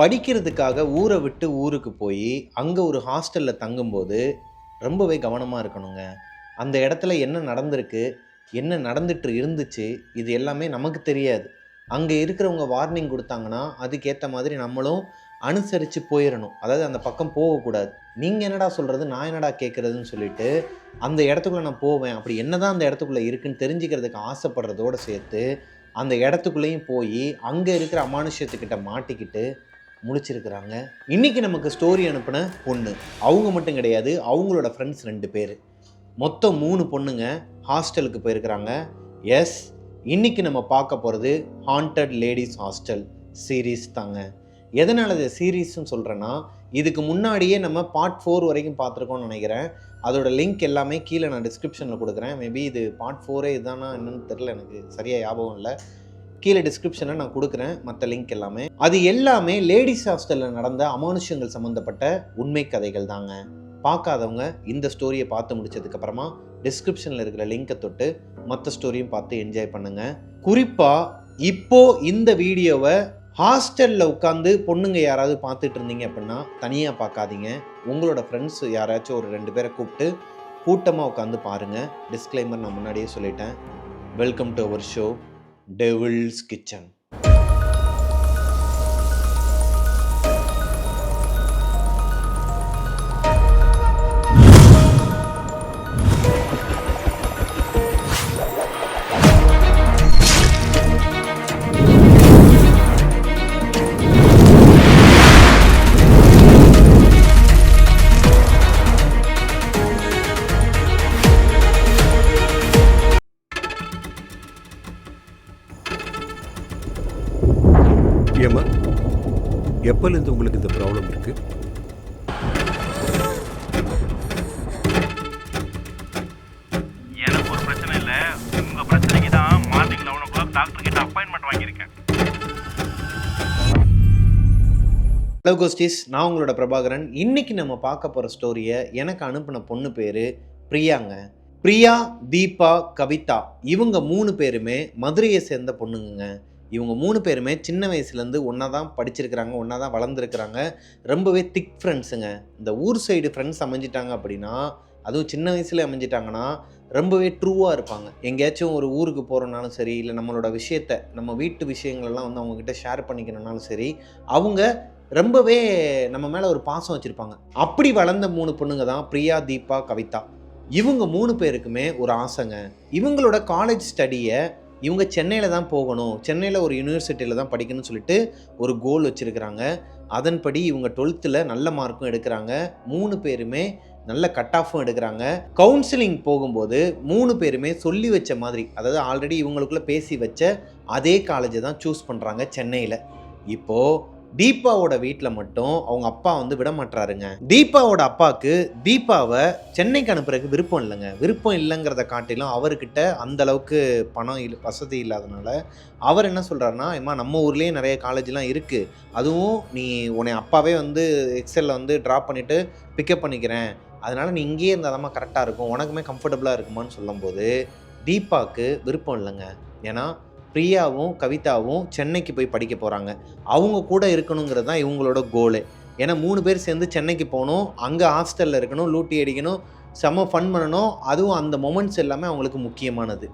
படிக்கிறதுக்காக ஊரை விட்டு ஊருக்கு போய் அங்கே ஒரு ஹாஸ்டலில் தங்கும்போது ரொம்பவே கவனமாக இருக்கணுங்க. அந்த இடத்துல என்ன நடந்திருக்கு, என்ன நடந்துட்டு இருந்துச்சு, இது எல்லாமே நமக்கு தெரியாது. அங்கே இருக்கிறவங்க வார்னிங் கொடுத்தாங்கன்னா அதுக்கேற்ற மாதிரி நம்மளும் அனுசரித்து போயிடணும். அதாவது அந்த பக்கம் போகக்கூடாது. நீங்கள் என்னடா சொல்கிறது, நான் என்னடா கேட்குறதுன்னு சொல்லிட்டு அந்த இடத்துக்குள்ளே நான் போவேன். அப்படி என்னதான் அந்த இடத்துக்குள்ளே இருக்குன்னு தெரிஞ்சுக்கிறதுக்கு ஆசைப்படுறதோடு சேர்த்து அந்த இடத்துக்குள்ளேயும் போய் அங்கே இருக்கிற அமானுஷ்யத்துக்கிட்ட மாட்டிக்கிட்டு முழிச்சிருக்கிறாங்க. இன்றைக்கி நமக்கு ஸ்டோரி அனுப்பின பொண்ணு அவங்க மட்டும் கிடையாது, அவங்களோட ஃப்ரெண்ட்ஸ் 2 பேர், மொத்தம் 3 பொண்ணுங்க ஹாஸ்டலுக்கு போயிருக்கிறாங்க. எஸ், இன்றைக்கி நம்ம பார்க்க போகிறது ஹாண்டட் லேடிஸ் ஹாஸ்டல் சீரீஸ் தாங்க. எதனால் இதை சீரீஸ்ன்னு சொல்கிறேன்னா, இதுக்கு முன்னாடியே நம்ம பார்ட் 4 வரைக்கும் பார்த்துருக்கோம்னு நினைக்கிறேன். அதோட லிங்க் எல்லாமே கீழே நான் டிஸ்கிரிப்ஷனில் கொடுக்குறேன். மேபி இது பார்ட் 4 இதுதானா என்னன்னு தெரில, எனக்கு சரியாக ஞாபகம் இல்லை. கீழே டிஸ்கிரிப்ஷனில் நான் கொடுக்குறேன் மற்ற லிங்க் எல்லாமே. அது எல்லாமே லேடிஸ் ஹாஸ்டலில் நடந்த அமானுஷ்யங்கள் சம்மந்தப்பட்ட உண்மை கதைகள் தாங்க. பார்க்காதவங்க இந்த ஸ்டோரியை பார்த்து முடிச்சதுக்கப்புறமா டிஸ்கிரிப்ஷனில் இருக்கிற லிங்கை தொட்டு மற்ற ஸ்டோரியும் பார்த்து என்ஜாய் பண்ணுங்கள். குறிப்பாக இப்போது இந்த வீடியோவை ஹாஸ்டலில் உட்காந்து பொண்ணுங்க யாராவது பார்த்துட்டு இருந்தீங்க அப்படின்னா தனியாக பார்க்காதீங்க. உங்களோட ஃப்ரெண்ட்ஸ் யாராச்சும் ஒரு 2 பேரை கூப்பிட்டு கூட்டமாக உட்காந்து பாருங்கள். டிஸ்க்ளைமர் நான் முன்னாடியே சொல்லிட்டேன். Welcome to our show devil's kitchen. ஏம்மா, எப்போலேருந்து உங்களுக்கு இந்த ப்ராப்ளம் இருக்கு? எனக்கு ஒரு பிரச்சனை இல்லை, உங்கள் பிரச்சனைக்கு தான் மார்னிங் 11 o'clock டாக்டர் கிட்ட அப்பாயின்மெண்ட் வாங்கியிருக்கேன். ஹலோ கோஸ்டிஸ், நான் உங்களோட பிரபாகரன். இன்னைக்கு நம்ம பார்க்க போகிற ஸ்டோரியை எனக்கு அனுப்பின பொண்ணு பேர் பிரியாங்க. பிரியா, தீபா, கவிதா, இவங்க 3 பேருமே மதுரையை சேர்ந்த பொண்ணுங்க. இவங்க 3 பேருமே சின்ன வயசுலேருந்து ஒன்றா தான் படிச்சிருக்கிறாங்க, ஒன்றா தான் வளர்ந்துருக்கிறாங்க. ரொம்பவே திக் ஃப்ரெண்ட்ஸுங்க. இந்த ஊர் சைடு ஃப்ரெண்ட்ஸ் அமைஞ்சிட்டாங்க அப்படின்னா, அதுவும் சின்ன வயசுல அமைஞ்சிட்டாங்கன்னா ரொம்பவே ட்ரூவாக இருப்பாங்க. எங்கேயாச்சும் ஒரு ஊருக்கு போகிறனாலும் சரி, இல்லை நம்மளோட விஷயத்தை, நம்ம வீட்டு விஷயங்களெல்லாம் வந்து அவங்கக்கிட்ட ஷேர் பண்ணிக்கணுன்னாலும் சரி, அவங்க ரொம்பவே நம்ம மேலே ஒரு பாசம் வச்சுருப்பாங்க. அப்படி வளர்ந்த 3 பொண்ணுங்க தான் பிரியா, தீபா, கவிதா. இவங்க 3 பேருக்குமே ஒரு ஆசைங்க. இவங்களோட காலேஜ் ஸ்டடியை இவங்க சென்னையில் தான் போகணும், சென்னையில் ஒரு யூனிவர்சிட்டியில் தான் படிக்கணும்னு சொல்லிட்டு ஒரு கோல் வச்சுருக்கிறாங்க. அதன்படி இவங்க 12th நல்ல மார்க்கும் எடுக்கிறாங்க. 3 பேருமே நல்ல கட் ஆஃபும் எடுக்கிறாங்க. கவுன்சிலிங் போகும்போது 3 பேருமே சொல்லி வச்ச மாதிரி, அதாவது ஆல்ரெடி இவங்களுக்குள்ளே பேசி வச்ச அதே காலேஜை தான் சூஸ் பண்ணுறாங்க சென்னையில். இப்போது தீபாவோட வீட்டில் மட்டும் அவங்க அப்பா வந்து விட மாட்டாருங்க. தீபாவோட அப்பாவுக்கு தீபாவை சென்னைக்கு அனுப்புறதுக்கு விருப்பம் இல்லைங்க. விருப்பம் இல்லைங்கிறத காட்டிலும் அவர்கிட்ட அந்த அளவுக்கு பணம் வசதி இல்லாதனால அவர் என்ன சொல்கிறாருன்னா, ஏம்மா நம்ம ஊர்லேயே நிறைய காலேஜ்லாம் இருக்குது, அதுவும் நீ உன்னை அப்பாவே வந்து எக்ஸலில் வந்து ட்ராப் பண்ணிவிட்டு பிக்கப் பண்ணிக்கிறேன், அதனால் நீ இங்கேயே இருந்தால் கரெக்டாக இருக்கும், உனக்குமே கம்ஃபர்டபுளாக இருக்குமான்னு சொல்லும்போது தீபாவுக்கு விருப்பம் இல்லைங்க. ஏன்னா பிரியாவும் கவிதாவும் சென்னைக்கு போய் படிக்க போகிறாங்க. அவங்க கூட இருக்கணுங்கிறது தான் இவங்களோட கோலு. ஏன்னா 3 பேர் சேர்ந்து சென்னைக்கு போகணும், அங்கே ஹாஸ்டலில் இருக்கணும், லூட்டி அடிக்கணும், செம்ம ஃபன் பண்ணணும். அதுவும் அந்த மொமெண்ட்ஸ் எல்லாமே அவங்களுக்கு முக்கியமானது.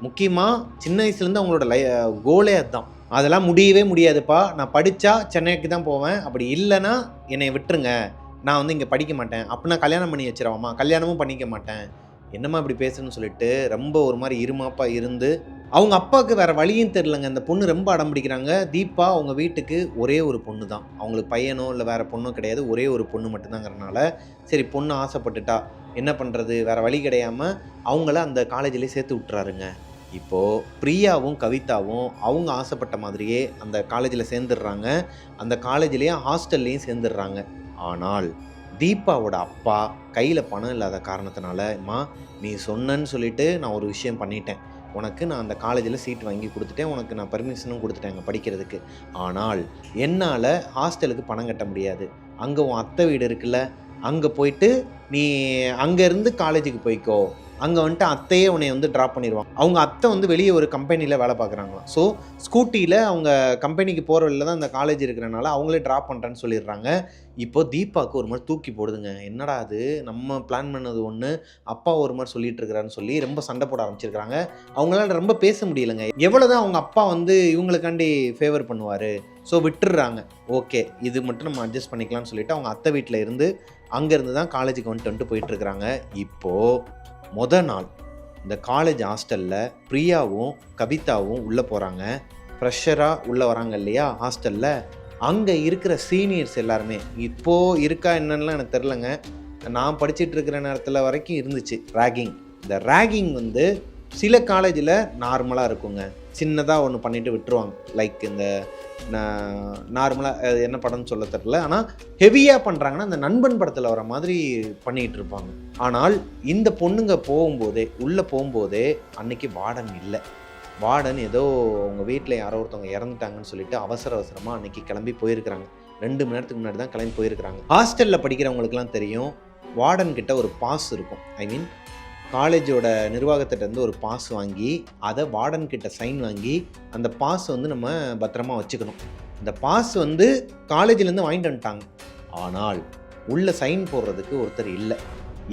முக்கியமாக சின்ன வயசுலேருந்து அவங்களோட கோலே அதுதான். அதெல்லாம் முடியவே முடியாதுப்பா, நான் படித்தா சென்னைக்கு தான் போவேன், அப்படி இல்லைன்னா என்னை விட்டுருங்க, நான் வந்து இங்கே படிக்க மாட்டேன், அப்படின்னா கல்யாணம் பண்ணி வச்சிருவாமா, கல்யாணமும் பண்ணிக்க மாட்டேன், என்னம்மா இப்படி பேசுன்னு சொல்லிட்டு ரொம்ப ஒரு மாதிரி இருமாப்பாக இருந்து அவங்க அப்பாவுக்கு வேறு வழியும் தெரிலங்க. அந்த பொண்ணு ரொம்ப அடம் பிடிக்கிறாங்க. தீபா அவங்க வீட்டுக்கு ஒரே ஒரு பொண்ணு தான், அவங்களுக்கு பையனோ இல்லை வேறு பொண்ணோ கிடையாது, ஒரே ஒரு பொண்ணு மட்டும்தாங்கிறனால சரி பொண்ணு ஆசைப்பட்டுட்டா என்ன பண்ணுறது, வேறு வழி கிடையாமல் அவங்கள அந்த காலேஜிலே சேர்த்து விட்டுறாருங்க. இப்போது பிரியாவும் கவிதாவும் அவங்க ஆசைப்பட்ட மாதிரியே அந்த காலேஜில் சேர்ந்துடுறாங்க. அந்த காலேஜ்லேயே ஹாஸ்டல்லையும் சேர்ந்துடுறாங்க. ஆனால் தீபாவோட அப்பா கையில் பணம் இல்லாத காரணத்தினால, அம்மா நீ சொன்னன்னு சொல்லிட்டு நான் ஒரு விஷயம் பண்ணிட்டேன், உனக்கு நான் அந்த காலேஜில் சீட் வாங்கி கொடுத்துட்டேன், உனக்கு நான் பர்மிஷனும் கொடுத்துட்டேங்க படிக்கிறதுக்கு, ஆனால் என்னால் ஹாஸ்டலுக்கு பணம் கட்ட முடியாது, அங்கே உன் அத்தை வீடு இருக்குல்ல, அங்கே போயிட்டு நீ அங்கேருந்து காலேஜுக்கு போய்க்கோ, அங்கே வந்துட்டு அத்தையே உன்னை வந்து ட்ராப் பண்ணிடுவாங்க. அவங்க அத்தை வந்து வெளியே ஒரு கம்பெனியில் வேலை பார்க்குறாங்களாம். ஸோ ஸ்கூட்டியில் அவங்க கம்பெனிக்கு போகிற வழியில் தான் இந்த காலேஜ் இருக்கிறனால அவங்களே ட்ராப் பண்ணுறேன்னு சொல்லிடுறாங்க. இப்போ தீபாவுக்கு ஒரு மாதிரி தூக்கி போடுதுங்க. என்னடா அது, நம்ம பிளான் பண்ணது ஒன்று, அப்பா ஒரு மாதிரி சொல்லிட்டு இருக்கிறான்னு சொல்லி ரொம்ப சண்டை போட ஆரம்பிச்சிருக்காங்க. அவங்களால ரொம்ப பேச முடியலைங்க. எவ்வளோதான் அவங்க அப்பா வந்து இவங்களுக்காண்டி ஃபேவர் பண்ணுவார். ஸோ விட்டுடுறாங்க. ஓகே, இது மட்டும் நம்ம அட்ஜஸ்ட் பண்ணிக்கலாம்னு சொல்லிட்டு அவங்க அத்தை வீட்டில் இருந்து அங்கேருந்து தான் காலேஜுக்கு வந்துட்டு போயிட்டுருக்குறாங்க. இப்போது நாள் இந்த காலேஜ் ஹாஸ்டலில் பிரியாவும் கவிதாவும் உள்ளே போகிறாங்க. ஃப்ரெஷராக உள்ளே வராங்க இல்லையா ஹாஸ்டலில். அங்கே இருக்கிற சீனியர்ஸ் எல்லாருமே இப்போது இருக்கா என்னன்னுலாம் எனக்கு தெரிலங்க. நான் படிச்சுட்டு இருக்கிற நேரத்தில் வரைக்கும் இருந்துச்சு ரேகிங். இந்த ரேகிங் வந்து சில காலேஜில் நார்மலாக இருக்குங்க. சின்னதாக ஒன்று பண்ணிவிட்டு விட்டுருவாங்க. லைக் இந்த நார்மலாக என்ன படம்னு சொல்ல தெரியல. ஆனால் ஹெவியாக பண்ணுறாங்கன்னா இந்த நண்பன் படத்தில் வர மாதிரி பண்ணிகிட்டு இருப்பாங்க. ஆனால் இந்த பொண்ணுங்க உள்ளே போகும்போதே அன்னைக்கு வார்டன் இல்லை. வார்டன் ஏதோ அவங்க வீட்டில் யாரோ ஒருத்தவங்க இறந்துட்டாங்கன்னு சொல்லிட்டு அவசரமாக அன்றைக்கி கிளம்பி போயிருக்கிறாங்க. 2 மணி நேரத்துக்கு முன்னாடி தான் கிளம்பி போயிருக்கிறாங்க. ஹாஸ்டலில் படிக்கிறவங்களுக்குலாம் தெரியும், வார்டன் கிட்ட ஒரு பாஸ் இருக்கும். காலேஜோட நிர்வாகத்திட்டேருந்து ஒரு பாஸ் வாங்கி அதை வார்டன் கிட்ட சைன் வாங்கி அந்த பாஸ் வந்து நம்ம பத்திரமா வச்சுக்கணும். இந்த பாஸ் வந்து காலேஜிலேருந்து வாங்கிட்டு வந்துட்டாங்க. ஆனால் உள்ள சைன் போடுறதுக்கு ஒருத்தர் இல்லை.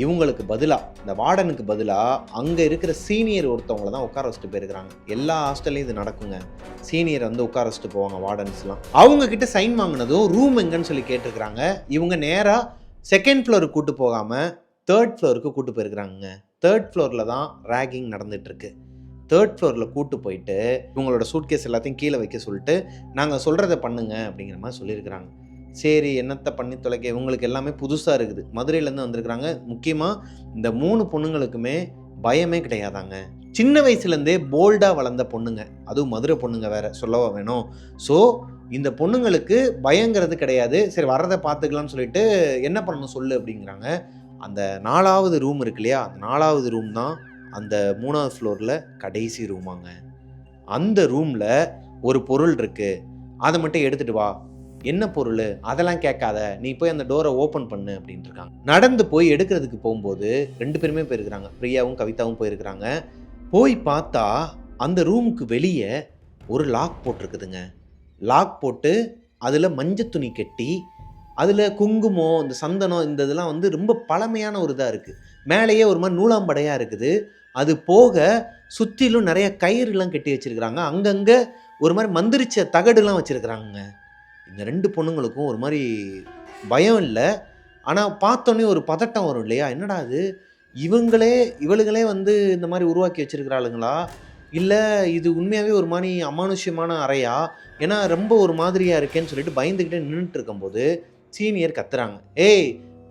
இவங்களுக்கு பதிலாக, இந்த வார்டனுக்கு பதிலாக அங்கே இருக்கிற சீனியர் ஒருத்தவங்களை தான் உட்கார வச்சுட்டு போயிருக்கிறாங்க. எல்லா ஹாஸ்டல்லையும் இது நடக்குங்க. சீனியர் வந்து உட்கார வச்சுட்டு போவாங்க வார்டன்ஸ்லாம். அவங்கக்கிட்ட சைன் வாங்கினதும் ரூம் எங்கன்னு சொல்லி கேட்டிருக்கிறாங்க. இவங்க நேராக 2nd ஃப்ளோருக்கு கூட்டு போகாமல் 3rd ஃப்ளோருக்கு கூட்டு போயிருக்கிறாங்க. 3rd ஃப்ளோரில் தான் ரேகிங் நடந்துகிட்ருக்கு. 3rd ஃப்ளோரில் கூட்டு போயிட்டு இவங்களோட சூட்கேஸ் எல்லாத்தையும் கீழே வைக்க சொல்லிட்டு நாங்கள் சொல்கிறத பண்ணுங்க அப்படிங்கிற மாதிரி சொல்லியிருக்கிறாங்க. சரி, என்னத்தை பண்ணி தொலைக்க, இவங்களுக்கு எல்லாமே புதுசாக இருக்குது. மதுரையிலேருந்து வந்திருக்கிறாங்க. முக்கியமாக இந்த 3 பொண்ணுங்களுக்குமே பயமே கிடையாதாங்க. சின்ன வயசுலேருந்தே போல்டாக வளர்ந்த பொண்ணுங்க, அதுவும் மதுரை பொண்ணுங்க வேறு, சொல்லவா வேணும். ஸோ இந்த பொண்ணுங்களுக்கு பயங்கிறது கிடையாது. சரி, வர்றதை பார்த்துக்கலாம்னு சொல்லிட்டு என்ன பண்ணணும் சொல்லு அப்படிங்கிறாங்க. அந்த 4வது ரூம் இருக்கு இல்லையா, அந்த 4வது ரூம் தான் அந்த 3வது ஃப்ளோரில் கடைசி ரூமாங்க. அந்த ரூமில் ஒரு பொருள் இருக்குது, அதை மட்டும் எடுத்துகிட்டு வா. என்ன பொருள் அதெல்லாம் கேட்காத, நீ போய் அந்த டோரை ஓப்பன் பண்ணு அப்படின்ட்டு இருக்காங்க. நடந்து போய் எடுக்கிறதுக்கு போகும்போது 2 பேருமே போயிருக்கிறாங்க. பிரியாவும் கவிதாவும் போயிருக்கிறாங்க. போய் பார்த்தா அந்த ரூமுக்கு வெளியே ஒரு லாக் போட்டிருக்குதுங்க. லாக் போட்டு அதில் மஞ்சள் துணி கட்டி அதில் குங்குமம், இந்த சந்தனம், இந்த இதெல்லாம் வந்து ரொம்ப பழமையான ஒரு இதாக இருக்குது. மேலேயே ஒரு மாதிரி நூலாம்படையாக இருக்குது. அது போக சுற்றிலும் நிறைய கயிறுலாம் கட்டி வச்சுருக்கிறாங்க. அங்கங்கே ஒரு மாதிரி மந்திரிச்ச தகடுலாம் வச்சுருக்கிறாங்க. இந்த 2 பொண்ணுங்களுக்கும் ஒரு மாதிரி பயம் இல்லை, ஆனால் பார்த்தோன்னே ஒரு பதட்டம் வரும் இல்லையா. என்னடா அது, இவளுகளே வந்து இந்த மாதிரி உருவாக்கி வச்சுருக்கிறாளுங்களா, இல்லை இது உண்மையாகவே ஒரு மாதிரி அமானுஷ்யமான அறையா, ஏன்னா ரொம்ப ஒரு மாதிரியாக இருக்கேன்னு சொல்லிட்டு பயந்துக்கிட்டே நின்றுட்டு இருக்கும்போது சீனியர் கத்துறாங்க. ஏய்,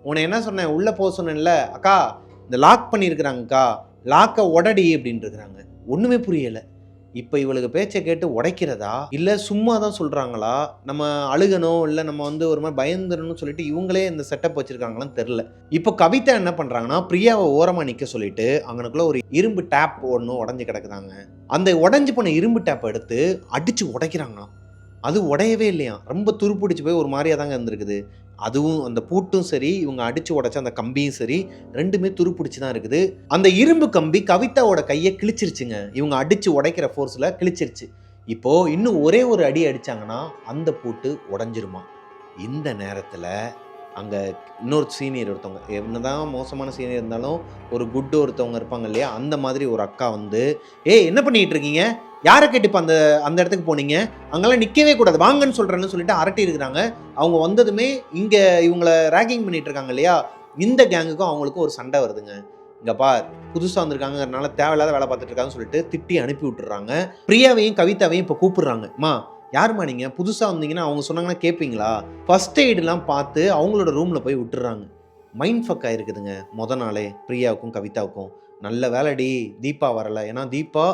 உன்னை என்ன சொன்னேன், உள்ளே போக சொன்னேன்ல அக்கா, இந்த லாக் பண்ணியிருக்கிறாங்கக்கா, லாக்கை உடடி அப்படின்ட்டு இருக்கிறாங்க. ஒன்றுமே புரியலை. இப்போ இவளுக்கு பேச்சை கேட்டு உடைக்கிறதா, இல்லை சும்மா தான் சொல்கிறாங்களா, நம்ம அழுகணும், இல்லை நம்ம வந்து ஒரு மாதிரி பயந்துடணும்னு சொல்லிட்டு இவங்களே இந்த செட்டப் வச்சுருக்காங்களான்னு தெரில. இப்போ கவிதா என்ன பண்ணுறாங்கன்னா, பிரியாவை ஓரமாக நிற்க சொல்லிட்டு அங்கனுக்குள்ளே ஒரு இரும்பு டேப் ஒன்று உடஞ்சி கிடக்குதாங்க. அந்த உடஞ்சி போன இரும்பு டேப்பை எடுத்து அடித்து உடைக்கிறாங்களாம். அது உடையவே இல்லையா, ரொம்ப துருப்பிடிச்சு போய் ஒரு மாதிரியாக தாங்க இருந்திருக்குது. அதுவும் அந்த பூட்டும் சரி, இவங்க அடித்து உடைச்ச அந்த கம்பியும் சரி, 2மே துருப்பிடிச்சு தான் இருக்குது. அந்த இரும்பு கம்பி கவிதாவோட கையை கிழிச்சிருச்சுங்க. இவங்க அடித்து உடைக்கிற ஃபோர்ஸில் கிழிச்சிருச்சு. இப்போது இன்னும் ஒரே ஒரு அடி அடித்தாங்கன்னா அந்த பூட்டு உடஞ்சிருமா. இந்த நேரத்தில் அங்கே இன்னொரு சீனியர் ஒருத்தவங்க, என்னதான் மோசமான சீனியர் இருந்தாலும் ஒரு குட்டு ஒருத்தவங்க இருப்பாங்க இல்லையா, அந்த மாதிரி ஒரு அக்கா வந்து, ஏய் என்ன பண்ணிகிட்டு இருக்கீங்க, யாரை கேட்டு இப்போ அந்த இடத்துக்கு போனீங்க, அங்கெல்லாம் நிற்கவே கூடாது, வாங்கன்னு சொல்கிறேன்னு சொல்லிட்டு அரட்டி இருக்கிறாங்க. அவங்க வந்ததுமே இங்கே இவங்களை ரேகிங் பண்ணிகிட்டு இருக்காங்க இல்லையா, இந்த கேங்குக்கும் அவங்களுக்கும் ஒரு சண்டை வருதுங்க. இங்கே பார், புதுசாக வந்திருக்காங்கறனால தேவையில்லாத வேலை பார்த்துட்டு இருக்காங்கன்னு சொல்லிட்டு திட்டி அனுப்பி விட்டுறாங்க. பிரியாவையும் கவிதாவையும் இப்போ கூப்பிடுறாங்க. யாருமா நீங்கள், புதுசாக வந்தீங்கன்னா அவங்க சொன்னாங்கன்னா கேட்பீங்களா, ஃபர்ஸ்ட் எய்டெலாம் பார்த்து அவங்களோட ரூமில் போய் விட்டுறாங்க. மைண்ட் ஃபக் ஆகிருக்குதுங்க நாளே பிரியாவுக்கும் கவிதாவுக்கும். நல்ல வேலைடி தீபா வரலை, ஏன்னா தீபா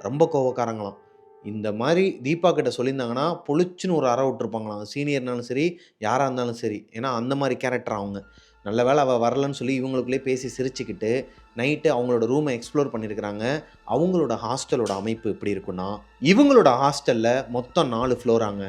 ரொம்ப கோவக்காரங்களாம். இந்த மாதிரி தீபா கிட்ட சொல்லியிருந்தாங்கன்னா பொழிச்சுன்னு ஒரு அறை விட்டுருப்பாங்களாம், சீனியர்னாலும் சரி யாராக இருந்தாலும் சரி, ஏன்னா அந்த மாதிரி கேரக்டர் அவங்க. நல்ல வேலை அவள் வரலன்னு சொல்லி இவங்களுக்குள்ளே பேசி சிரிச்சுக்கிட்டு நைட்டு அவங்களோட ரூமை எக்ஸ்ப்ளோர் பண்ணியிருக்கிறாங்க. அவங்களோட ஹாஸ்டலோட அமைப்பு எப்படி இருக்குன்னா, இவங்களோட ஹாஸ்டலில் மொத்தம் 4 ஃப்ளோராங்க.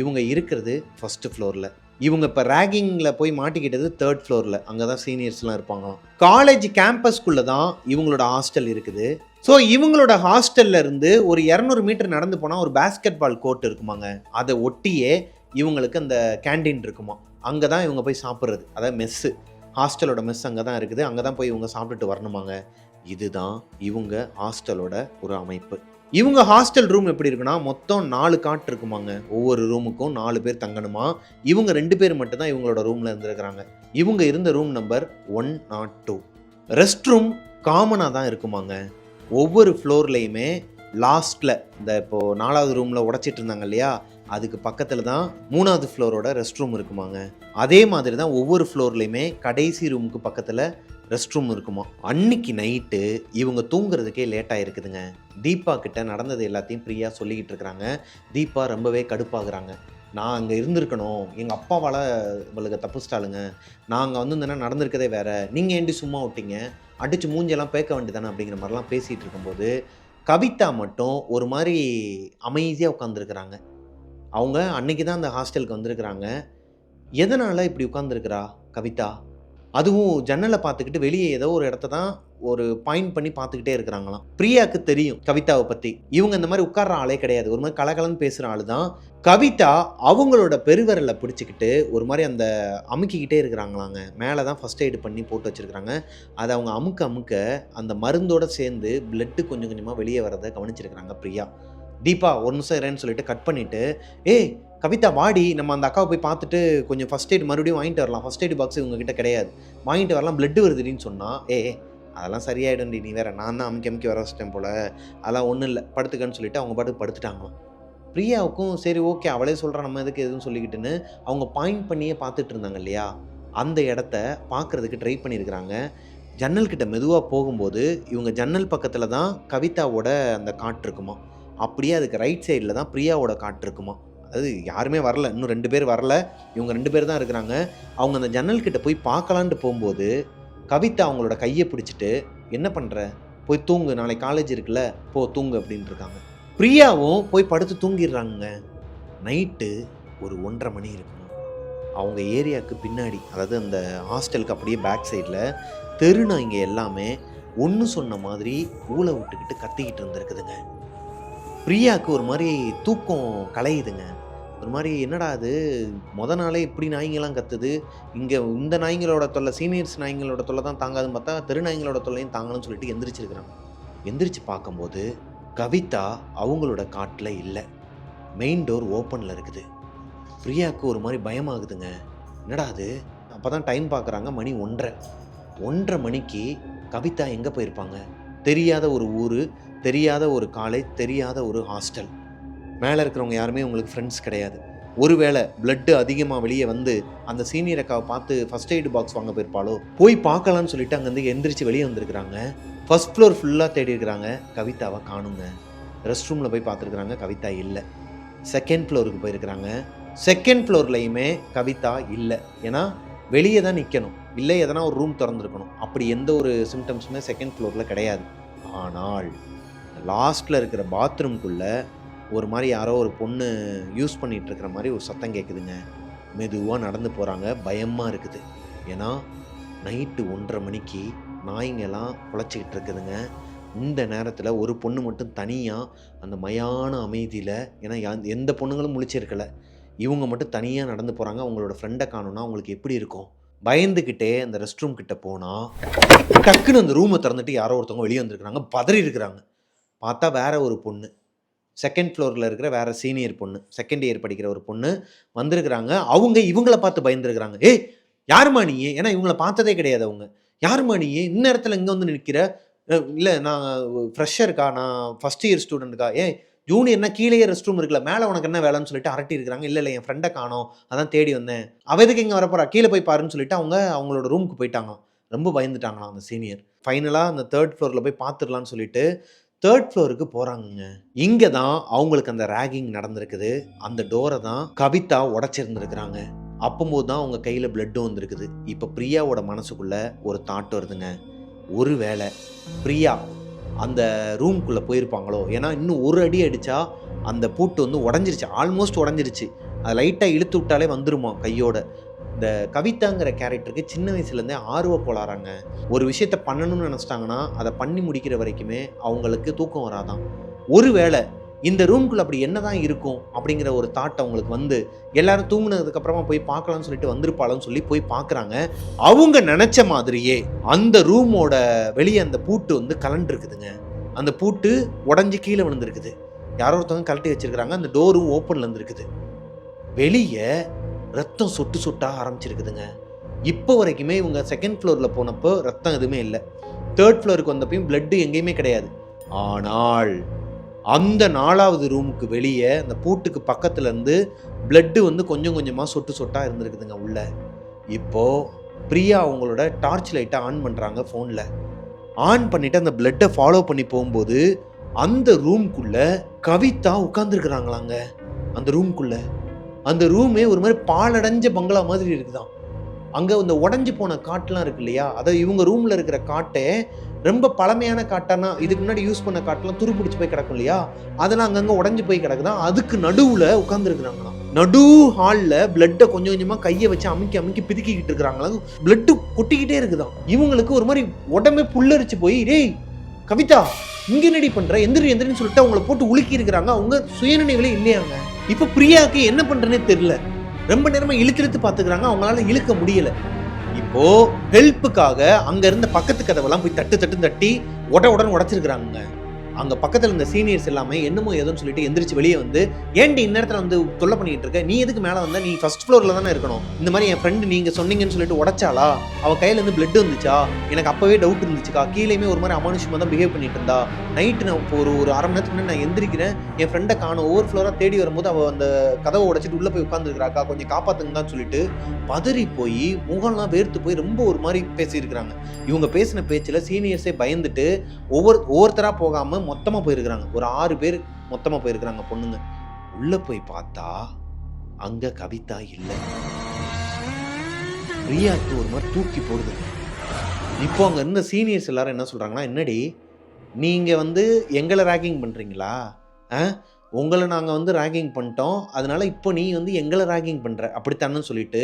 இவங்க இருக்கிறது 1st ஃப்ளோரில். இவங்க இப்போ ரேகிங்கில் போய் மாட்டிக்கிட்டது 3rd ஃப்ளோரில். அங்கே தான் சீனியர்ஸ்லாம் இருப்பாங்களாம். காலேஜ் கேம்பஸ்குள்ளே தான் இவங்களோட ஹாஸ்டல் இருக்குது. ஸோ இவங்களோட ஹாஸ்டல்ல இருந்து ஒரு 200 மீட்டர் நடந்து போனால் ஒரு பேஸ்கெட் பால் கோர்ட் இருக்குமாங்க. அதை ஒட்டியே இவங்களுக்கு அந்த கேண்டீன் இருக்குமா. அங்கே தான் இவங்க போய் சாப்பிட்றது. அதாவது மெஸ்ஸு, ஹாஸ்டலோட மெஸ் அங்கே தான் இருக்குது. அங்கே தான் போய் இவங்க சாப்பிட்டுட்டு வரணுமாங்க. இதுதான் இவங்க ஹாஸ்டலோட ஒரு அமைப்பு. இவங்க ஹாஸ்டல் ரூம் எப்படி இருக்குன்னா மொத்தம் 4 காட் இருக்குமாங்க. ஒவ்வொரு ரூமுக்கும் 4 பேர் தங்கணுமா. இவங்க 2 பேர் மட்டும்தான் இவங்களோட ரூமில் இருந்திருக்கிறாங்க. இவங்க இருந்த ரூம் நம்பர் 102. ரெஸ்ட் ரூம் காமனாக தான் இருக்குமாங்க. ஒவ்வொரு ஃப்ளோர்லேயுமே லாஸ்ட்டில் இந்த இப்போது 4வது ரூமில் உடச்சிட்டு இருந்தாங்க இல்லையா, அதுக்கு பக்கத்தில் தான் 3வது ஃப்ளோரோட ரெஸ்ட் ரூம் இருக்குமாங்க. அதே மாதிரி தான் ஒவ்வொரு ஃப்ளோர்லேயுமே கடைசி ரூமுக்கு பக்கத்தில் ரெஸ்ட் ரூம் இருக்குமா. அன்னைக்கு நைட்டு இவங்க தூங்குறதுக்கே லேட் ஆகிருக்குதுங்க. தீபா கிட்ட நடந்தது எல்லாத்தையும் பிரியா சொல்லிக்கிட்டு இருக்கிறாங்க. தீபா ரொம்பவே கடுப்பாகிறாங்க. நான் அங்கே இருந்திருக்கணும், எங்கள் அப்பாவால் இவளுக்கு தப்புச்சிட்டாளுங்க, நான் அங்கே வந்திருந்தேன்னா நடந்திருக்கதே வேறு, நீங்கள் ஏண்டி சும்மா விட்டீங்க, அடித்து மூஞ்செல்லாம் பேக்க வேண்டியதானே அப்படிங்கிற மாதிரிலாம் பேசிகிட்டு இருக்கும்போது கவிதா மட்டும் ஒரு மாதிரி அமைதியாக உட்காந்துருக்குறாங்க. அவங்க அன்னைக்கு தான் அந்த ஹாஸ்டலுக்கு வந்திருக்கிறாங்க. எதனால் இப்படி உட்காந்துருக்குறா கவிதா? அதுவும் ஜன்னலை பார்த்துக்கிட்டு வெளியே ஏதோ ஒரு இடத்த தான் ஒரு பாயிண்ட் பண்ணி பார்த்துக்கிட்டே இருக்கிறாங்களாம். பிரியாவுக்கு தெரியும் கவிதாவை பற்றி. இவங்க இந்த மாதிரி உட்கார்ற ஆளே கிடையாது. ஒரு மாதிரி கலகலன்னு பேசுகிற ஆள் தான். கவிதா அவங்களோட பெருவிரலை பிடிச்சிக்கிட்டு ஒரு மாதிரி அந்த அமுக்கிக்கிட்டே இருக்கிறாங்களாங்க. மேலே தான் ஃபஸ்ட் எய்டு பண்ணி போட்டு வச்சுருக்கிறாங்க. அதை அவங்க அமுக்க அந்த மருந்தோடு சேர்ந்து பிளட்டு கொஞ்சம் கொஞ்சமாக வெளியே வரதை கவனிச்சிருக்கிறாங்க பிரியா. தீபா ஒரு நிமிஷம் இருன்னு சொல்லிட்டு கட் பண்ணிவிட்டு, ஏய் கவிதா வாடி, நம்ம அந்த அக்காவை போய் பார்த்துட்டு கொஞ்சம் ஃபஸ்ட் எய்டு மறுபடியும் வாங்கிட்டு வரலாம், ஃபஸ்ட் எய்டு பாக்ஸ் இவங்ககிட்ட கிடையாது, வாங்கிட்டு வரலாம், பிளட்டு வருதுன்னு சொன்னால், அதெல்லாம் சரியாயிடும்டி, நீ வேறு, நான் தான் அமுக்கி வர வச்சிட்டேன் போல், அதெல்லாம் ஒன்றும் இல்லை, படுத்துக்கன்னு சொல்லிட்டு அவங்க பாட்டுக்கு படுத்துட்டாங்களாம். பிரியாவுக்கும் சரி ஓகே அவளே சொல்கிறா, நம்ம எதுக்கு எதுவும் சொல்லிக்கிட்டுன்னு அவங்க பாயிண்ட் பண்ணியே பார்த்துட்டு இருந்தாங்க இல்லையா, அந்த இடத்த பார்க்குறதுக்கு ட்ரை பண்ணியிருக்கிறாங்க. ஜன்னல்கிட்ட மெதுவாக போகும்போது இவங்க ஜன்னல் பக்கத்தில் தான் கவிதாவோட அந்த காட்டு இருக்குமா. அப்படியே அதுக்கு ரைட் சைடில் தான் பிரியாவோட காட்டு இருக்குமா. அதாவது யாருமே வரல, இன்னும் 2 பேர் வரல, இவங்க 2 பேர் தான் இருக்கிறாங்க. அவங்க அந்த ஜன்னல்கிட்ட போய் பார்க்கலான்ட்டு போகும்போது கவிதா அவங்களோட கையை பிடிச்சிட்டு, என்ன பண்ணுற, போய் தூங்கு, நாளைக்கு காலேஜ் இருக்குல்ல, போ தூங்கு அப்படின்ட்டு இருக்காங்க. பிரியாவும் போய் படுத்து தூங்கிடுறாங்க. நைட்டு ஒரு 1:30 மணி இருக்குமா. அவங்க ஏரியாவுக்கு பின்னாடி, அதாவது அந்த ஹாஸ்டலுக்கு அப்படியே பேக் சைடில் தெருநாய்ங்க எல்லாமே ஒன்று சொன்ன மாதிரி ஊழை விட்டுக்கிட்டு கத்திக்கிட்டு இருந்திருக்குதுங்க. பிரியாவுக்கு ஒரு மாதிரி தூக்கம் கலையுதுங்க. ஒரு மாதிரி என்னடா அது, நாளே இப்படி நாய்ங்கெல்லாம் கத்துது, இங்கே இந்த நாய்ங்களோட தொல்லை, சீனியர்ஸ் நாய்ங்களோட தொல்லை தான் தாங்காதுன்னு பார்த்தா தெரு நாய்ங்களோட தொல்லையும் தாங்கணும்னு சொல்லிட்டு எந்திரிச்சிருக்கிறாங்க. எந்திரிச்சு பார்க்கும்போது கவிதா அவங்களோட காட்டில் இல்லை. மெயின் டோர் ஓப்பனில் இருக்குது. பிரியாவுக்கு ஒரு மாதிரி பயமாகுதுங்க. என்னடா அது, அப்போ தான் டைம் பார்க்குறாங்க, மணி 1:30 மணிக்கு கவிதா எங்கே போயிருப்பாங்க? தெரியாத ஒரு ஊர், தெரியாத ஒரு காலேஜ், தெரியாத ஒரு ஹாஸ்டல். மேலே இருக்கிறவங்க யாருமே உங்களுக்கு ஃப்ரெண்ட்ஸ் கிடையாது. ஒருவேளை பிளட்டு அதிகமாக வெளியே வந்து அந்த சீனியர் அக்காவை பார்த்து ஃபஸ்ட் எய்டு பாக்ஸ் வாங்க போயிருப்பாளோ, போய் பார்க்கலான்னு சொல்லிட்டு அங்கேருந்து எந்திரிச்சு வெளியே வந்திருக்கிறாங்க. ஃபஸ்ட் ஃப்ளோர் ஃபுல்லாக தேடி இருக்கிறாங்க, கவிதாவை காணுங்க. ரெஸ்ட் ரூமில் போய் பார்த்துருக்குறாங்க, கவிதா இல்லை. செகண்ட் ஃப்ளோருக்கு போயிருக்கிறாங்க. செகண்ட் ஃப்ளோர்லையுமே கவிதா இல்லை. ஏன்னா வெளியே தான் நிற்கணும், இல்லை எதனா ஒரு ரூம் திறந்துருக்கணும். அப்படி எந்த ஒரு சிம்டம்ஸுமே செகண்ட் ஃப்ளோரில் கிடையாது. ஆனால் லாஸ்ட்டில் இருக்கிற பாத்ரூம்குள்ளே ஒரு மாதிரி யாரோ ஒரு பொண்ணு யூஸ் பண்ணிகிட்டு இருக்கிற மாதிரி ஒரு சத்தம் கேட்குதுங்க. மெதுவாக நடந்து போகிறாங்க, பயமாக இருக்குது. ஏன்னா நைட்டு 1:30 மணிக்கு நாய்ங்கெல்லாம் குலைச்சிக்கிட்டு இருக்குதுங்க. இந்த நேரத்தில் ஒரு பொண்ணு மட்டும் தனியாக அந்த மயான அமைதியில், ஏன்னா எந்த பொண்ணுங்களும் முழிச்சிருக்கலை, இவங்க மட்டும் தனியாக நடந்து போகிறாங்க. அவங்களோட ஃப்ரெண்டை காணுன்னா அவங்களுக்கு எப்படி இருக்கும்? பயந்துக்கிட்டே அந்த ரெஸ்ட் ரூம் கிட்ட போனால் டக்குன்னு அந்த ரூமை திறந்துட்டு யாரோ ஒருத்தவங்க வெளியே வந்துருக்குறாங்க. பதறி இருக்கிறாங்க. பார்த்தா வேற ஒரு பொண்ணு, செகண்ட் ஃப்ளோரில் இருக்கிற வேற சீனியர் பொண்ணு, செகண்ட் இயர் படிக்கிற ஒரு பொண்ணு வந்திருக்கிறாங்க. அவங்க இவங்கள பார்த்து பயந்துருக்கிறாங்க. யாருமா நீ? ஏன்னா இவங்கள பார்த்ததே கிடையாது அவங்க. யாருமா நீ இந்நேரத்தில் இங்கே வந்து நிற்கிற? இல்லை நான் ஃப்ரெஷ்ஷருக்கா, நான் ஃபஸ்ட் இயர் ஸ்டூடெண்ட்டுக்கா. ஜூனியர்னா கீழேயே ரெஸ்ட் ரூம் இருக்குல்ல, மேலே உனக்கு என்ன வேலைன்னு சொல்லிட்டு அரட்டி இருக்கிறாங்க. இல்லை என் ஃப்ரெண்டை காணோம், அதான் தேடி வந்தேன். அவ எதுக்கு இங்கே வரப்போறா, கீழே போய் பாருன்னு சொல்லிட்டு அவங்களோட ரூமுக்கு போயிட்டாங்க. ரொம்ப பயந்துட்டாங்களாம் அந்த சீனியர். ஃபைனலாக அந்த 3rd ஃப்ளோரில் போய் பார்த்துடலான்னு சொல்லிட்டு 3rd ஃப்ளோருக்கு போகிறாங்கங்க. இங்கே தான் அவங்களுக்கு அந்த ரேகிங் நடந்திருக்குது. அந்த டோரை தான் கவிதா உடச்சிருந்துருக்குறாங்க. அப்போது தான் அவங்க கையில் பிளட்டும் வந்திருக்குது. இப்போ பிரியாவோட மனசுக்குள்ளே ஒரு தாட் வருதுங்க. ஒரு வேளை பிரியா அந்த ரூம்குள்ளே போயிருப்பாங்களோ, ஏன்னா இன்னும் ஒரு அடி அடித்தா அந்த பூட்டு வந்து உடஞ்சிருச்சு, ஆல்மோஸ்ட் உடஞ்சிருச்சு. அதை லைட்டாக இழுத்து விட்டாலே வந்துருமா கையோட. இந்த கவிதாங்கிற கேரக்டருக்கு சின்ன வயசுலேருந்தே ஆர்வ கோளாறாங்க. ஒரு விஷயத்த பண்ணணும்னு நினச்சிட்டாங்கன்னா அதை பண்ணி முடிக்கிற வரைக்குமே அவங்களுக்கு தூக்கம் வராதான். ஒருவேளை இந்த ரூம்குள்ளே அப்படி என்ன தான் இருக்கும் அப்படிங்கிற ஒரு தாட் அவங்களுக்கு வந்து எல்லாரும் தூங்குனதுக்கப்புறமா போய் பார்க்கலாம்னு சொல்லிட்டு வந்திருப்பாளன்னு சொல்லி போய் பார்க்குறாங்க. அவங்க நினச்ச மாதிரியே அந்த ரூமோட வெளியே அந்த பூட்டு வந்து கலண்டுருக்குதுங்க. அந்த பூட்டு உடஞ்சி கீழே விழுந்துருக்குது. யாரோ ஒருத்தவங்க கழட்டி வச்சிருக்கிறாங்க. அந்த டோரும் ஓப்பனில் இருந்துருக்குது. வெளியே ரத்தம் சொட்டு சொட்டாக ஆரம்பிச்சிருக்குதுங்க. இப்போ வரைக்குமே இவங்க செகண்ட் ஃப்ளோரில் போனப்போ ரத்தம் எதுவுமே இல்லை. தேர்ட் ஃப்ளோருக்கு வந்தப்பையும் பிளட்டு எங்கேயுமே கிடையாது. ஆனால் அந்த 4வது ரூமுக்கு வெளியே அந்த பூட்டுக்கு பக்கத்துல இருந்து பிளட்டு வந்து கொஞ்சம் கொஞ்சமாக சொட்டு சொட்டாக இருந்திருக்குதுங்க உள்ள. இப்போது பிரியா அவங்களோட டார்ச் லைட்டை ஆன் பண்ணுறாங்க ஃபோனில். ஆன் பண்ணிவிட்டு அந்த பிளட்டை ஃபாலோ பண்ணி போகும்போது அந்த ரூம்குள்ளே கவிதா உட்காந்துருக்குறாங்களாங்க. அந்த ரூம்குள்ளே அந்த ரூமே ஒரு மாதிரி பாலடைஞ்ச பங்களா மாதிரி இருக்குதான். அங்கே இந்த உடஞ்சி போன காட்டெலாம் இருக்கு இல்லையா, அதை இவங்க ரூமில் இருக்கிற காட்டை ரொம்ப பழமையான காட்டானா இதுக்கு முன்னாடி யூஸ் பண்ண காட்டெலாம் துரு பிடிச்சி போய் கிடக்கும் இல்லையா, அதெல்லாம் அங்கங்கே உடஞ்சி போய் கிடக்குதான். அதுக்கு நடுவில் உட்காந்துருக்குறாங்களாம். நடு ஹாலில் பிளட்டை கொஞ்சம் கொஞ்சமாக கையை வச்சு அமுக்கி அமுக்கி பிதுக்கிக்கிட்டு இருக்கிறாங்களாம். பிளட்டு கொட்டிக்கிட்டே இருக்குதான். இவங்களுக்கு ஒரு மாதிரி உடம்பே புல்லரிச்சு போய், டேய் கவிதா இங்கே என்னடி பண்ணுற, எந்திரின்னு சொல்லிட்டு அவங்கள போட்டு உலுக்கி இருக்கிறாங்க. அவங்க சுயநினைவிலே இல்லையாங்க. இப்போ பிரியாவுக்கு என்ன பண்ணுறேன்னே தெரியல. ரொம்ப நேரமாக இழுத்து பார்த்துக்கிறாங்க. அவங்களால இழுக்க முடியல. இப்போ ஹெல்ப்புக்காக அங்க இருந்த பக்கத்து கதவெல்லாம் போய் தட்டி உடனே உடைச்சிருக்கிறாங்க. அங்க பக்கத்துல இருந்த சீனியர்ஸ் எல்லாமே என்னமோ ஏதோன்னு சொல்லிட்டு எந்திரிச்சு வெளியே வந்து, ஏன்டி இந்நேரத்துல வந்து தொல்லை பண்ணிட்டு இருக்க, நீ எதுக்கு மேல வந்தா, நீ ஃபர்ஸ்ட் ஃப்ளோர்ல தானே இருக்கணும், இந்த மாதிரி என் ஃப்ரெண்டு நீங்க சொன்னீங்கன்னு சொல்லிட்டு உடைச்சாளா, அவ கையில இருந்து பிளட் வந்துச்சா, எனக்கு அப்பவே டவுட் இருந்துச்சுக்கா, கீழேயுமே ஒரு மாதிரி அமானுஷமா தான் பிஹேவ் பண்ணிட்டு இருந்தா, நைட்டு நான் ஒரு அரை மணி நேரத்துக்கு முன்னாடி நான் எந்திரிக்கிறேன், என் ஃப்ரெண்டை காணும், ஒவ்வொரு ஃப்ளோரா தேடி வரும்போது அவ அந்த கதவை உடைச்சிட்டு உள்ள போய் உட்காந்துருக்காக்கா, கொஞ்சம் காப்பாத்துங்கன்னு சொல்லிட்டு பதறி போய் முகம்லாம் வேர்த்து போய் ரொம்ப ஒரு மாதிரி பேசியிருக்கிறாங்க. இவங்க பேசின பேச்சில் சீனியர்ஸே பயந்துட்டு ஒவ்வொருத்தராக போகாமல் மொத்தமாக போயிருக்கிறாங்க. ஒரு 6 பேர் மொத்தமாக போயிருக்கிறாங்க பொண்ணுங்க. உள்ளே போய் பார்த்தா அங்கே கவிதா இல்லை. பிரியாக்கு ஒரு மாதிரி தூக்கி போடுது. இப்போ அங்கே இருந்த சீனியர்ஸ் எல்லாரும் என்ன சொல்கிறாங்கன்னா, என்னடி நீங்கள் வந்து எங்களை ரேக்கிங் பண்ணுறீங்களா, உங்களை நாங்கள் வந்து ரேக்கிங் பண்ணிட்டோம், அதனால இப்போ நீ வந்து எங்களை ரேக்கிங் பண்ணுற அப்படித்தானு சொல்லிட்டு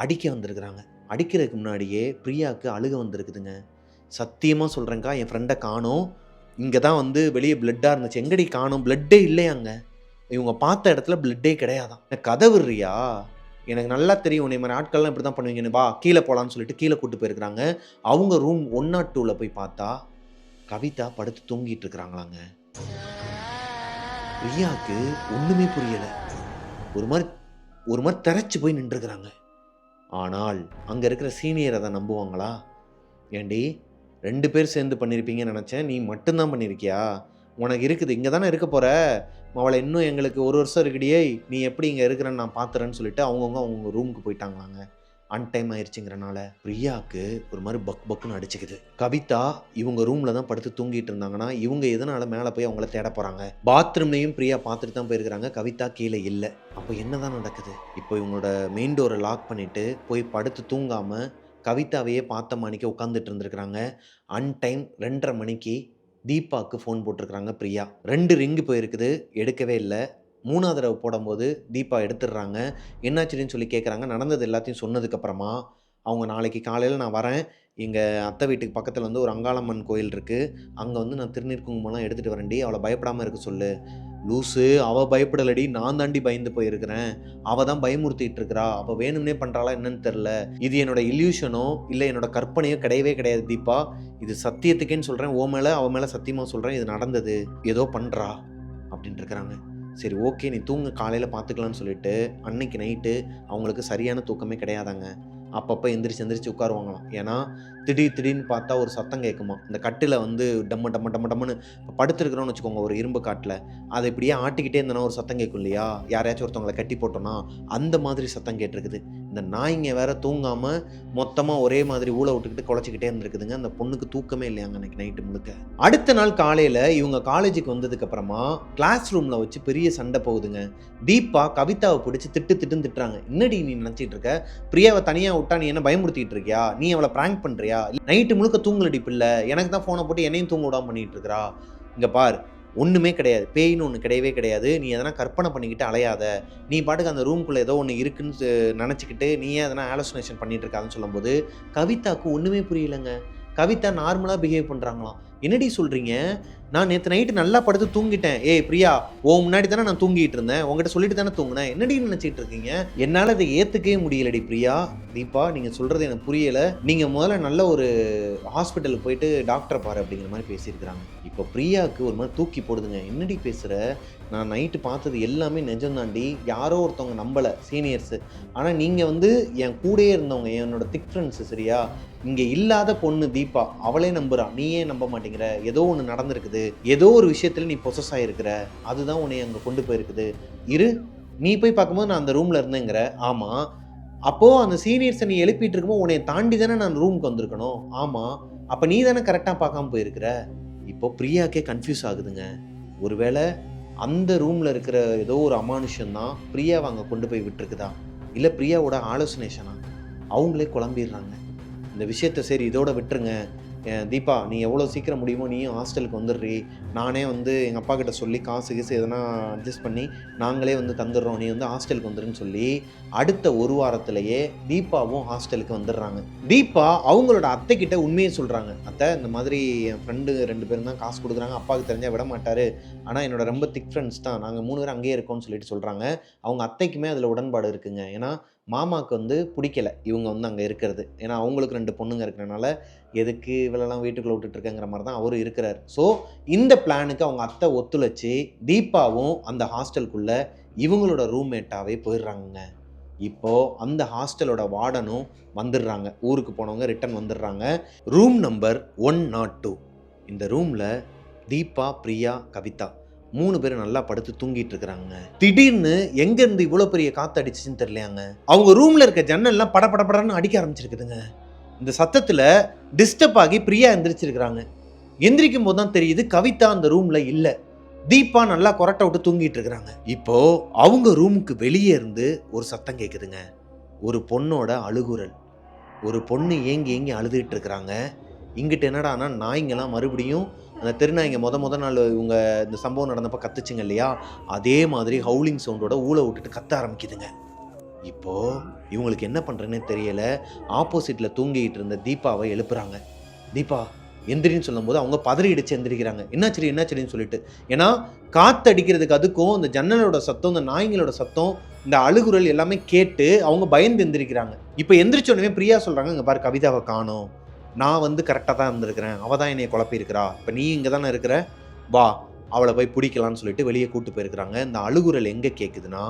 அடிக்க வந்திருக்கிறாங்க. அடிக்கிறதுக்கு முன்னாடியே பிரியாவுக்கு அழுக வந்திருக்குதுங்க. சத்தியமாக சொல்கிறேங்க்கா, என் ஃப்ரெண்டை காணோம், இங்கே தான் வந்து வெளியே பிளட்டாக இருந்துச்சு, எங்கடி காணோம், பிளட்டே இல்லையாங்க, இவங்க பார்த்த இடத்துல பிளட்டே கிடையாதான். எனக்கு கதை விடுறியா, எனக்கு நல்லா தெரியும் உன்னை மாதிரி ஆட்கள்லாம் இப்படி தான் பண்ணுவீங்கன்னு, வா கீழே போகலான்னு சொல்லிட்டு கீழே கூட்டு போயிருக்கிறாங்க. அவங்க ரூம் 102ல் போய் பார்த்தா கவிதா படுத்து தூங்கிட்டு இருக்கிறாங்களாங்க. பிரியாவுக்கு ஒன்றுமே புரியலை. ஒரு மாதிரி திரைச்சி போய் நின்றுருக்குறாங்க. ஆனால் அங்கே இருக்கிற சீனியர் அதை நம்புவாங்களா? ஏண்டி 2 பேர் சேர்ந்து பண்ணியிருப்பீங்கன்னு நினச்சேன், நீ மட்டும்தான் பண்ணியிருக்கியா, உனக்கு இருக்குது, இங்கே தானே இருக்க போகிற, அவளை இன்னும் எங்களுக்கு 1 வருஷம் இருக்குடியே, நீ எப்படி இங்கே இருக்கிறேன்னு நான் பார்த்துறேன்னு சொல்லிட்டு அவங்க ரூமுக்கு போயிட்டாங்களாங்க. அன்டைம் ஆயிடுச்சுங்கிறனால பிரியாவுக்கு ஒரு மாதிரி பக்குன்னு அடிச்சுக்குது. கவிதா இவங்க ரூமில் தான் படுத்து தூங்கிட்டு இருந்தாங்கன்னா இவங்க எதனால மேலே போய் அவங்கள தேட போகிறாங்க. பாத்ரூம்லையும் பிரியா பார்த்துட்டு தான் போயிருக்கிறாங்க. கவிதா கீழே இல்லை. அப்போ என்ன தான் நடக்குது? இப்போ இவங்களோட மெயின் டோரை லாக் பண்ணிவிட்டு போய் படுத்து தூங்காமல் கவிதாவையே பார்த்த மணிக்கு உட்காந்துட்டு இருந்துருக்குறாங்க. அன்டைம் 2:30 மணிக்கு தீபாவுக்கு ஃபோன் போட்டிருக்கிறாங்க பிரியா. 2 ரிங்கு போயிருக்குது, எடுக்கவே இல்லை. 3ஆவது தடவை போடும்போது தீபா எடுத்துடுறாங்க. என்னாச்சுன்னு சொல்லி கேட்குறாங்க. நடந்தது எல்லாத்தையும் சொன்னதுக்கப்புறமா அவங்க நாளைக்கு காலையில் நான் வரேன், எங்கள் அத்தை வீட்டுக்கு பக்கத்தில் வந்து ஒரு அங்காளம்மன் கோயில் இருக்குது, அங்கே வந்து நான் திருநீர் குங்குமம்லாம் எடுத்துகிட்டு வரேன்டி, அவளை பயப்படாமல் இருக்க சொல்லு. லூஸு, அவள் பயப்படலடி, நான் தாண்டி பயந்து போயிருக்கிறேன், அவள் தான் பயமுறுத்திட்டு இருக்கிறா, அவள் வேணும்னே பண்ணுறாளா என்னன்னு தெரில, இது என்னோட இல்யூஷனோ இல்லை என்னோட கற்பனையோ கிடையவே கிடையாது தீபா, இது சத்தியத்துக்கேன்னு சொல்கிறேன், ஓ மேலே அவள் மேலே சத்தியமாக சொல்கிறேன், இது நடந்தது, ஏதோ பண்ணுறா அப்படின்ட்டு இருக்கிறாங்க. சரி ஓகே நீ தூங்க, காலையில் பார்த்துக்கலான்னு சொல்லிட்டு அன்னைக்கு நைட்டு அவங்களுக்கு சரியான தூக்கமே கிடையாதாங்க. அப்பப்போ எந்திரிச்சு உட்காருவாங்களாம். ஏன்னா திடீர்னு பார்த்தா ஒரு சத்தம் கேட்குமா. இந்த கட்டில் வந்து டம்முன்னு இப்போ படுத்துருக்குறோன்னு வச்சுக்கோங்க, ஒரு இரும்பு காட்டில் அதை இப்படியே ஆட்டிக்கிட்டே இருந்தோன்னா ஒரு சத்தம் கேட்கும் இல்லையா, யாரையாச்சும் ஒருத்தவங்களை கட்டி போட்டோன்னா அந்த மாதிரி சத்தம் கேட்டிருக்குது. இந்த நாய்ங்க வேற தூங்காமல் மொத்தமாக ஒரே மாதிரி ஊழ விட்டுக்கிட்டு குலைச்சிக்கிட்டே இருந்திருக்குதுங்க. அந்த பொண்ணுக்கு தூக்கமே இல்லையாங்க அன்னைக்கு நைட்டு முழுக்க. அடுத்த நாள் காலையில் இவங்க காலேஜுக்கு வந்ததுக்கப்புறமா கிளாஸ் ரூமில் வச்சு பெரிய சண்டை போகுதுங்க. தீபா கவிதாவை பிடிச்சி திட்டுறாங்க. என்னடி நீ நினச்சிட்டு இருக்க, பிரியாவை தனியாக விட்டா நீ என்ன பயமுறுத்திட்டு இருக்கியா, நீ அவளை பிராங்க் பண்ணுறியா, நைட்டு முழுக்க தூங்கலடி பிள்ளை, எனக்கு தான் ஃபோனை போட்டு என்னையும் தூங்க விடாம பண்ணிட்டு இருக்கிறா, இங்கே பார் ஒன்றுமே கிடையாது, பேயின்னு ஒன்று கிடையவே கிடையாது, நீ எதனா கற்பனை பண்ணிக்கிட்டு அலையாத, நீ பாட்டுக்கு அந்த ரூம்குள்ளே ஏதோ ஒன்று இருக்குன்னு நினச்சிக்கிட்டு நீயே எதனா ஆலோசனேஷன் பண்ணிட்டு இருக்காதுன்னு சொல்லும்போது கவிதாவுக்கு ஒன்றுமே புரியலைங்க. கவிதா நார்மலாக பிஹேவ் பண்ணுறாங்களாம். என்னடி சொல்கிறீங்க, நான் நேற்று நைட்டு நல்லா படுத்து தூங்கிட்டேன். ஏய் பிரியா, முன்னாடி தானே நான் தூங்கிட்டு இருந்தேன், உங்ககிட்ட சொல்லிட்டு தானே தூங்கினேன், என்னடி நினச்சிட்டு இருக்கீங்க? என்னால் இதை ஏற்றுக்கவே முடியலடி பிரியா. தீபா, நீங்கள் சொல்கிறது எனக்கு புரியலை, நீங்கள் முதல்ல நல்ல ஒரு ஹாஸ்பிட்டலுக்கு போயிட்டு டாக்டரை பாரு அப்படிங்கிற மாதிரி பேசியிருக்கிறாங்க. இப்போ பிரியாவுக்கு ஒரு மாதிரி தூக்கி போடுதுங்க. என்னடி பேசுகிற, நான் நைட்டு பார்த்தது எல்லாமே நிஜம்தாண்டி, யாரோ ஒருத்தவங்க நம்பலை சீனியர்ஸு, ஆனால் நீங்கள் என் கூடயே இருந்தவங்க, என்னோட திக் ஃப்ரெண்ட்ஸு, சரியா? இங்கே இல்லாத பொண்ணு தீபா, அவளே நம்புறா, நீயே நம்ப மாட்டேங்கிற. ஏதோ ஒன்று நடந்திருக்குது, ஏதோ ஒரு விஷயத்தில் நீ பொசஸ் ஆகிருக்கிற, அதுதான் உன்னை அங்கே கொண்டு போயிருக்குது. நீ போய் பார்க்கும்போது நான் அந்த ரூமில் இருந்தேங்கிற. ஆமாம், அப்போது அந்த சீனியர்ஸை நீ எழுப்பிட்டு இருக்கும்போது உன்னை தாண்டி தானே நான் ரூமுக்கு வந்திருக்கணும். ஆமாம், அப்போ நீ தானே கரெக்டாக பார்க்காம போயிருக்கிற. இப்போ பிரியாக்கே கன்ஃபியூஸ் ஆகுதுங்க. ஒருவேளை அந்த ரூமில் இருக்கிற ஏதோ ஒரு அமானுஷம்தான் பிரியாவை அங்கே கொண்டு போய் விட்டுருக்குதா, இல்லை பிரியாவோட ஆலோசனேஷனா? அவங்களே குழம்பிடுறாங்க இந்த விஷயத்த. சரி, இதோட விட்டுருங்க தீபா, நீ எவ்வளோ சீக்கிரம் முடியுமோ நீயும் ஹாஸ்டலுக்கு வந்துடுறீ, நானே எங்கள் அப்பா கிட்ட சொல்லி காசு எதனா அட்ஜஸ்ட் பண்ணி நாங்களே தந்துடுறோம், நீ ஹாஸ்டலுக்கு வந்துருன்னு சொல்லி அடுத்த ஒரு வாரத்திலேயே தீபாவும் ஹாஸ்டலுக்கு வந்துடுறாங்க. தீபா அவங்களோட அத்தை கிட்ட உண்மையை சொல்கிறாங்க. அத்தை, இந்த மாதிரி என் ஃப்ரெண்டு 2 பேரும் தான் காசு கொடுக்குறாங்க, அப்பாவுக்கு தெரிஞ்சால் விட மாட்டார், ஆனால் என்னோட ரொம்ப திக் ஃப்ரெண்ட்ஸ் தான், நாங்கள் 3 பேரும் அங்கேயே இருக்கோம்னு சொல்லிட்டு சொல்கிறாங்க. அவங்க அத்தைக்குமே அதில் உடன்பாடு இருக்குங்க. ஏன்னா மாமாவுக்கு பிடிக்கல இவங்க அங்கே இருக்கிறது. ஏன்னா அவங்களுக்கு 2 பொண்ணுங்க இருக்கிறனால எதுக்கு இவளெல்லாம் வீட்டுக்குள்ளே விட்டுட்டுருக்கேங்கிற மாதிரி தான் அவரும் இருக்கிறார். ஸோ இந்த பிளானுக்கு அவங்க அத்தை ஒத்துழைச்சி தீபாவும் அந்த ஹாஸ்டலுக்குள்ளே இவங்களோட ரூம்மேட்டாகவே போயிடுறாங்க. இப்போது அந்த ஹாஸ்டலோட வார்டனும் வந்துடுறாங்க. ஊருக்கு போனவங்க ரிட்டன் வந்துடுறாங்க. Room number 102. இந்த ரூமில் தீபா, பிரியா, கவிதா 3 பேரும் நல்லா படுத்து தூங்கிட்டு இருக்கிறாங்க. திடீர்னு எங்கேருந்து இவ்வளோ பெரிய காற்று அடிச்சுன்னு தெரியலையாங்க. அவங்க ரூமில் இருக்க ஜன்னல்லாம் படப்படப்படன்னு அடிக்க ஆரம்பிச்சிருக்குதுங்க. இந்த சத்தத்தில் டிஸ்டர்ப் ஆகி பிரியா எந்திரிச்சிருக்கிறாங்க. எந்திரிக்கும் போது தான் தெரியுது கவிதா அந்த ரூமில் இல்லை. தீபா நல்லா கொரட்டை விட்டு தூங்கிட்டு இருக்கிறாங்க. இப்போ அவங்க ரூமுக்கு வெளியே இருந்து ஒரு சத்தம் கேட்குதுங்க. ஒரு பொண்ணோட அழுகுரல். ஒரு பொண்ணு ஏங்கி அழுதுகிட்டு இருக்கிறாங்க. இங்கிட்ட என்னடானா நாய்ங்கெல்லாம் மறுபடியும் அந்த தெருநாய்ங்க முத நாள் இவங்க இந்த சம்பவம் நடந்தப்போ கத்துச்சுங்க இல்லையா, அதே மாதிரி ஹவுலிங் சவுண்டோட ஊழ விட்டுட்டு கத்த ஆரம்பிக்குதுங்க. இப்போது இவங்களுக்கு என்ன பண்ணுறேன்னே தெரியலை. ஆப்போசிட்டில் தூங்கிட்டு இருந்த தீபாவை எழுப்புறாங்க. தீபா எந்திரின்னு சொல்லும்போது அவங்க பதறிடிச்சு எந்திரிக்கிறாங்க. என்னாச்சுன்னு சொல்லிட்டு. ஏன்னா காற்று அடிக்கிறதுக்கு அதுக்கும் இந்த ஜன்னலோட சத்தம், இந்த நாய்ங்களோட சத்தம், இந்த அழுகுரல் எல்லாமே கேட்டு அவங்க பயந்து எந்திரிக்கிறாங்க. இப்போ எந்திரிச்சோடனே பிரியா சொல்கிறாங்க, இங்கே பாரு கவிதாவை காணோம், நான் கரெக்டாக தான் இருந்திருக்கிறேன், அவள் தான் என்னை குழப்பியிருக்கிறா, இப்போ நீ இங்கே தானே இருக்கிற, வா அவளை போய் பிடிக்கலான்னு சொல்லிட்டு வெளியே கூட்டு போயிருக்கிறாங்க. இந்த அழுகுரல் எங்கே கேட்குதுன்னா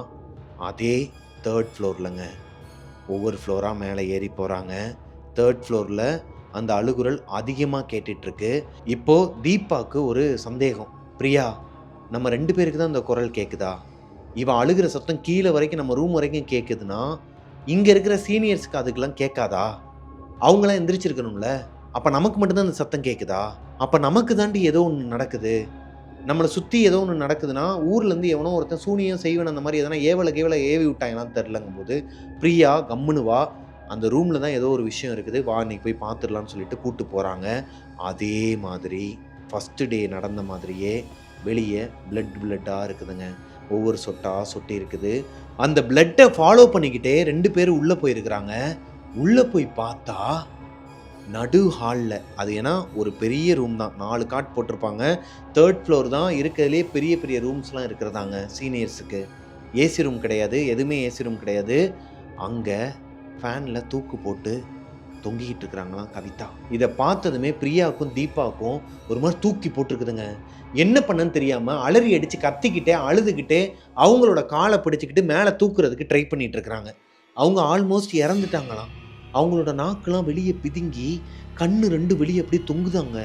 அதே 3rd ஃப்ளோர்லங்க. ஒவ்வொரு ஃப்ளோராக மேலே ஏறி போகிறாங்க. 3rd ஃப்ளோரில் அந்த அழுகுரல் அதிகமாக கேட்டுட்ருக்கு. இப்போது தீபாவுக்கு ஒரு சந்தேகம். பிரியா, நம்ம 2 பேருக்கு தான் இந்த குரல் கேட்குதா? இவன் அழுகிற சத்தம் கீழே வரைக்கும் நம்ம ரூம் வரைக்கும் கேட்குதுன்னா இங்கே இருக்கிற சீனியர்ஸுக்கு அதுக்கெல்லாம் கேட்காதா? அவங்களாம் எந்திரிச்சிருக்கணும்ல. அப்போ நமக்கு மட்டும்தான் அந்த சத்தம் கேட்குதா? அப்போ நமக்கு தாண்டி ஏதோ ஒன்று நடக்குது, நம்மளை சுற்றி ஏதோ ஒன்று நடக்குதுன்னா ஊர்லேருந்து எவனோ ஒருத்தன் சூனியம் செய்வன் அந்த மாதிரி எதனா ஏவலை ஏவி விட்டாங்களான்னு தெரிலங்கும் போது பிரியா கம்முன்னு வா, அந்த ரூமில் தான் ஏதோ ஒரு விஷயம் இருக்குது, வா இன்னைக்கு போய் பார்த்துடலான்னு சொல்லிட்டு கூப்பிட்டு போகிறாங்க. அதே மாதிரி ஃபஸ்ட்டு டே நடந்த மாதிரியே வெளியே பிளட்டாக இருக்குதுங்க. ஒவ்வொரு சொட்டி இருக்குது. அந்த பிளட்டை ஃபாலோ பண்ணிக்கிட்டே 2 பேர் உள்ளே போயிருக்கிறாங்க. உள்ளே போய் பார்த்தா நடு ஹாலில், அது ஏன்னா ஒரு பெரிய ரூம் தான், 4 காட் போட்டிருப்பாங்க. 3rd ஃப்ளோர் தான், இருக்கிறதுலே பெரிய ரூம்ஸ்லாம் இருக்கிறதாங்க சீனியர்ஸுக்கு. ஏசி ரூம் கிடையாது, எதுவுமே ஏசி ரூம் கிடையாது. அங்கே ஃபேனில் தூக்கு போட்டு தொங்கிக்கிட்டு இருக்கிறாங்களாம் கவிதா. இதை பார்த்ததுமே பிரியாவுக்கும் தீபாவுக்கும் ஒரு மாதிரி தூக்கி போட்டிருக்குதுங்க. என்ன பண்ணன்னு தெரியாமல் அலறி அடித்து கத்திக்கிட்டே அழுதுகிட்டே அவங்களோட காலை பிடிச்சிக்கிட்டு மேலே தூக்குறதுக்கு ட்ரை பண்ணிட்டு இருக்கிறாங்க. அவங்க ஆல்மோஸ்ட் இறந்துட்டாங்களாம். அவங்களோட நாக்கெல்லாம் வெளியே பிதுங்கி கண்ணு 2 வெளியே அப்படியே தொங்குதாங்க.